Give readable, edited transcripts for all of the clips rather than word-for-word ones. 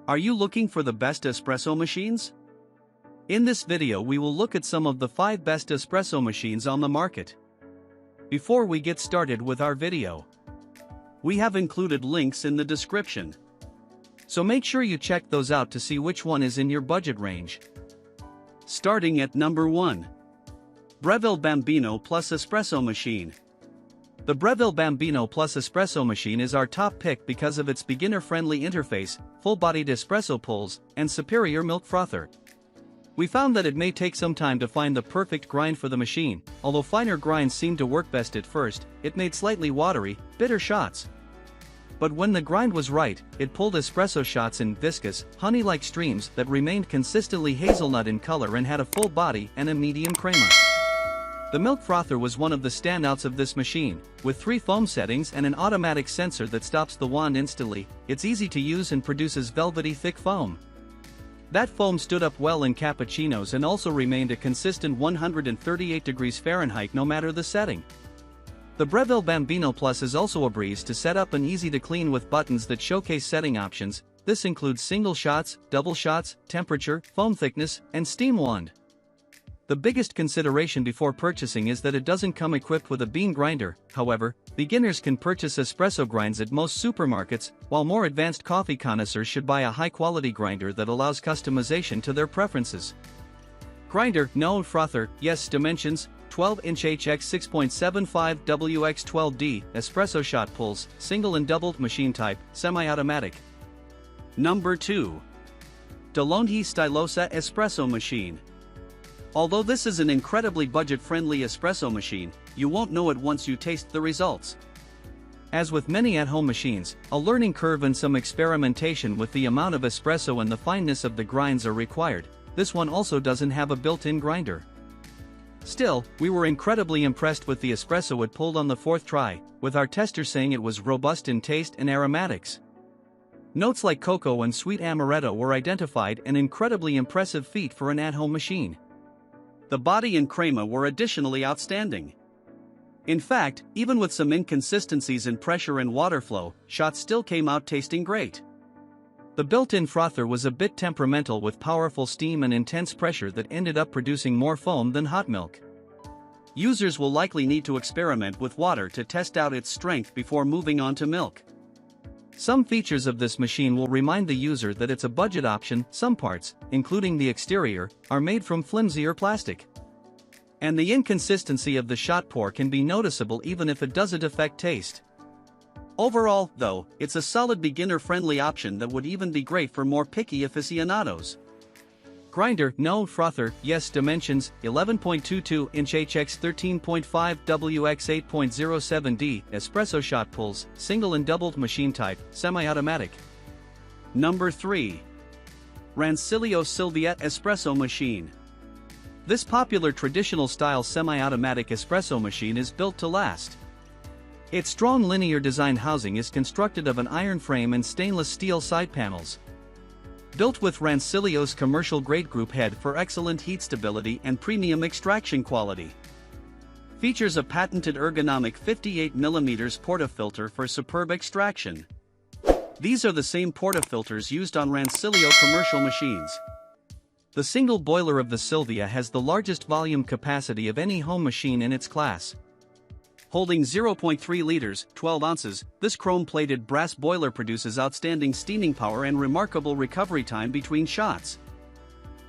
Are you looking for the best espresso machines? In this video we will look at some of the 5 best espresso machines on the market. Before we get started with our video, we have included links in the description. So make sure you check those out to see which one is in your budget range. Starting at number 1. Breville Bambino Plus Espresso Machine. The Breville Bambino Plus Espresso Machine is our top pick because of its beginner-friendly interface, full-bodied espresso pulls, and superior milk frother. We found that it may take some time to find the perfect grind for the machine. Although finer grinds seemed to work best at first, it made slightly watery, bitter shots. But when the grind was right, it pulled espresso shots in viscous, honey-like streams that remained consistently hazelnut in color and had a full body and a medium crema. The milk frother was one of the standouts of this machine. With 3 foam settings and an automatic sensor that stops the wand instantly, it's easy to use and produces velvety thick foam. That foam stood up well in cappuccinos and also remained a consistent 138 degrees Fahrenheit no matter the setting. The Breville Bambino Plus is also a breeze to set up and easy to clean with buttons that showcase setting options. This includes single shots, double shots, temperature, foam thickness, and steam wand. The biggest consideration before purchasing is that it doesn't come equipped with a bean grinder. However, beginners can purchase espresso grinds at most supermarkets, while more advanced coffee connoisseurs should buy a high-quality grinder that allows customization to their preferences. Grinder, no frother, yes. Dimensions: 12-inch HX 6.75 WX 12D, espresso shot pulls, single and doubled, machine type, semi-automatic. Number 2. Deloni Stylosa Espresso Machine. Although this is an incredibly budget-friendly espresso machine, you won't know it once you taste the results. As with many at-home machines, a learning curve and some experimentation with the amount of espresso and the fineness of the grinds are required. This one also doesn't have a built-in grinder. Still, we were incredibly impressed with the espresso it pulled on the 4th try, with our tester saying it was robust in taste and aromatics. Notes like cocoa and sweet amaretto were identified, an incredibly impressive feat for an at-home machine. The body and crema were additionally outstanding. In fact, even with some inconsistencies in pressure and water flow, shots still came out tasting great. The built-in frother was a bit temperamental with powerful steam and intense pressure that ended up producing more foam than hot milk. Users will likely need to experiment with water to test out its strength before moving on to milk. Some features of this machine will remind the user that it's a budget option. Some parts, including the exterior, are made from flimsier plastic. And the inconsistency of the shot pour can be noticeable even if it doesn't affect taste. Overall, though, it's a solid beginner-friendly option that would even be great for more picky aficionados. Grinder, no frother, yes. Dimensions: 11.22-inch HX 13.5 WX 8.07D, espresso shot pulls, single and doubled, machine type, semi-automatic. Number 3. Rancilio Sylvia Espresso Machine. This popular traditional-style semi-automatic espresso machine is built to last. Its strong linear design housing is constructed of an iron frame and stainless steel side panels. Built with Rancilio's commercial-grade group head for excellent heat stability and premium extraction quality. Features a patented ergonomic 58mm portafilter for superb extraction. These are the same portafilters used on Rancilio commercial machines. The single boiler of the Sylvia has the largest volume capacity of any home machine in its class. Holding 0.3 liters, 12 ounces, this chrome-plated brass boiler produces outstanding steaming power and remarkable recovery time between shots.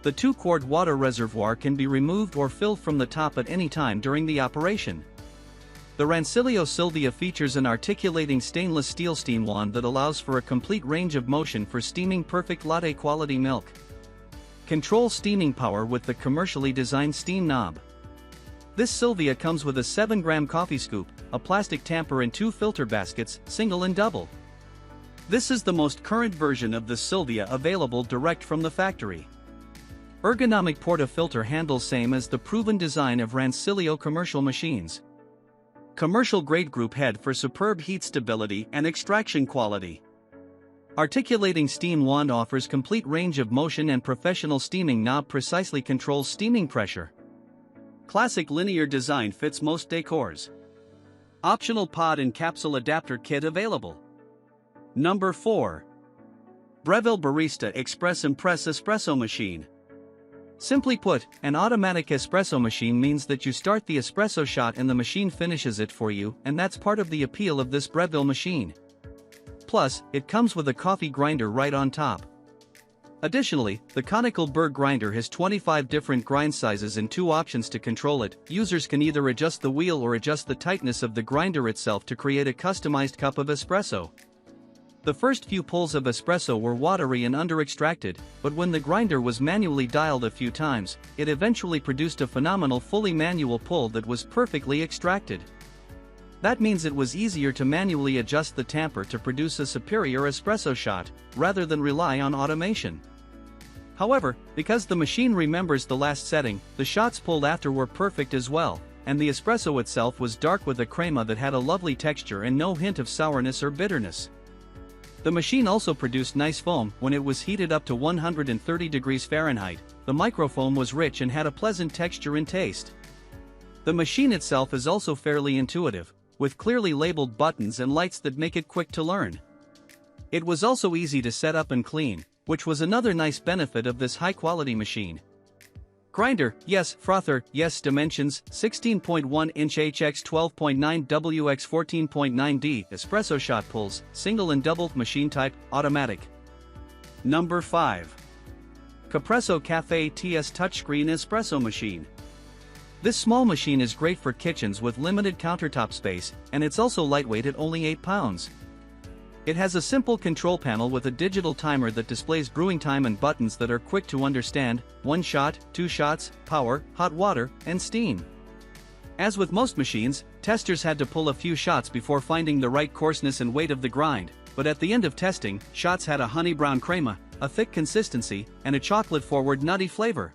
The 2-quart water reservoir can be removed or filled from the top at any time during the operation. The Rancilio Sylvia features an articulating stainless steel steam wand that allows for a complete range of motion for steaming perfect latte-quality milk. Control steaming power with the commercially designed steam knob. This Sylvia comes with a 7-gram coffee scoop, a plastic tamper and 2 filter baskets, single and double. This is the most current version of the Sylvia available direct from the factory. Ergonomic portafilter handles same as the proven design of Rancilio commercial machines. Commercial grade group head for superb heat stability and extraction quality. Articulating steam wand offers complete range of motion and professional steaming knob precisely controls steaming pressure. Classic linear design fits most decors. Optional pod and capsule adapter kit available. Number 4. Breville Barista Express Impress Espresso Machine. Simply put, an automatic espresso machine means that you start the espresso shot and the machine finishes it for you, and that's part of the appeal of this Breville machine. Plus, it comes with a coffee grinder right on top. Additionally, the conical burr grinder has 25 different grind sizes and 2 options to control it. Users can either adjust the wheel or adjust the tightness of the grinder itself to create a customized cup of espresso. The first few pulls of espresso were watery and under-extracted, but when the grinder was manually dialed a few times, it eventually produced a phenomenal fully manual pull that was perfectly extracted. That means it was easier to manually adjust the tamper to produce a superior espresso shot, rather than rely on automation. However, because the machine remembers the last setting, the shots pulled after were perfect as well, and the espresso itself was dark with a crema that had a lovely texture and no hint of sourness or bitterness. The machine also produced nice foam when it was heated up to 130 degrees Fahrenheit. The microfoam was rich and had a pleasant texture and taste. The machine itself is also fairly intuitive, with clearly labeled buttons and lights that make it quick to learn. It was also easy to set up and clean, which was another nice benefit of this high-quality machine. Grinder, yes. Frother, yes. Dimensions, 16.1 inch HX 12.9 WX 14.9D. Espresso shot pulls, single and double. Machine type, automatic. Number 5. Cresso Cafe TS Touchscreen Espresso Machine. This small machine is great for kitchens with limited countertop space, and it's also lightweight at only 8 pounds. It has a simple control panel with a digital timer that displays brewing time and buttons that are quick to understand: 1 shot, 2 shots, power, hot water, and steam. As with most machines, testers had to pull a few shots before finding the right coarseness and weight of the grind, but at the end of testing, shots had a honey brown crema, a thick consistency, and a chocolate-forward nutty flavor.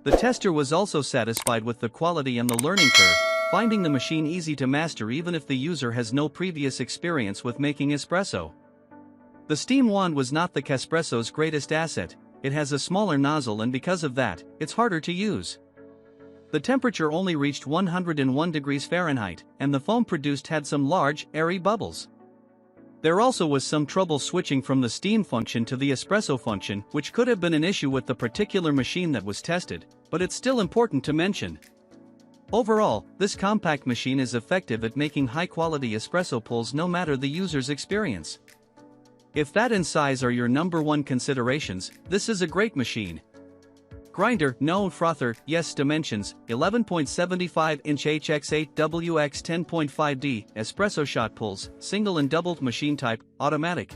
The tester was also satisfied with the quality and the learning curve, finding the machine easy to master even if the user has no previous experience with making espresso. The steam wand was not the Espresso's greatest asset. It has a smaller nozzle, and because of that, it's harder to use. The temperature only reached 101 degrees Fahrenheit, and the foam produced had some large, airy bubbles. There also was some trouble switching from the steam function to the espresso function, which could have been an issue with the particular machine that was tested, but it's still important to mention. Overall, this compact machine is effective at making high-quality espresso pulls no matter the user's experience. If that and size are your number one considerations, this is a great machine. Grinder, no. Frother, yes. Dimensions, 11.75 inch HX 8 WX 10.5D. Espresso shot pulls, single and double. Machine type, automatic.